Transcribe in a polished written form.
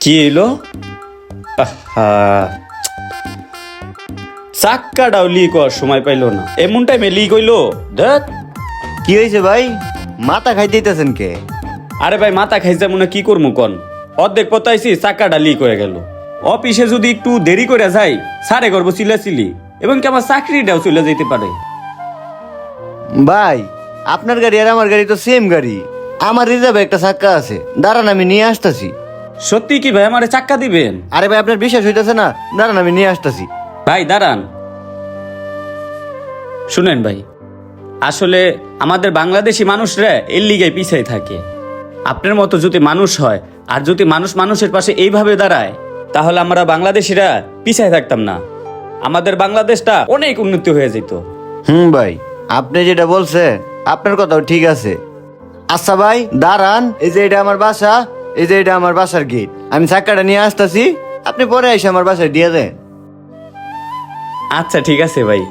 কি হইলো? আহা, চাক্কাটাও লিক হওয়ার সময় পাইলো না, এমন টাইমে লিক হইলো। দেখ, কি হয়েছে ভাই? মাথা খাই দিতেছেন কে? আরে ভাই মাথা খাইছে মনে কি করবো কন, অর্ধেক পতাইছি চাক্কাটা লিক হয়ে গেল। অফিসে যদি একটু দেরি করে যাই সারে করবো চিল্লাচিল্লি, এবং কি আমার চাকরিটাও চলে যেতে পারে। ভাই আপনার গাড়ি আর আমার গাড়ি তো সেম গাড়ি। আমার রিজার্ভে একটা চাক্কা আছে, দাঁড়ান আমি নিয়ে আসতেছি। সত্যি কি ভাই আমারে চাক্কা দিবেন? আরে ভাই আপনার বিশ্বাস হইতেছে না? দাঁড়ান আমি নিয়ে আসতেছি। ভাই দাঁড়ান, শুনেন ভাই, আসলে আমাদের বাংলাদেশি মানুষরা এর লিগায় পিছাই থাকে। আপনার মতো যদি মানুষ হয় আর যদি মানুষ মানুষের পাশে এইভাবে দাঁড়ায়, তাহলে আমরা বাংলাদেশিরা পিছাই থাকতাম না, আমাদের বাংলাদেশটা অনেক উন্নতি হয়ে যেত। ভাই আপনি যেটা বলছেন আপনার কথাও ঠিক আছে। আচ্ছা ভাই দাঁড়ান, এই যে এটা আমার বাসা, এই যে এটা আমার বাসার গেট। আমি চাক্কাটা নিয়ে আসতেছি, আপনি পরে এসে আমার বাসায় দিয়ে দেন। আচ্ছা ঠিক আছে ভাই।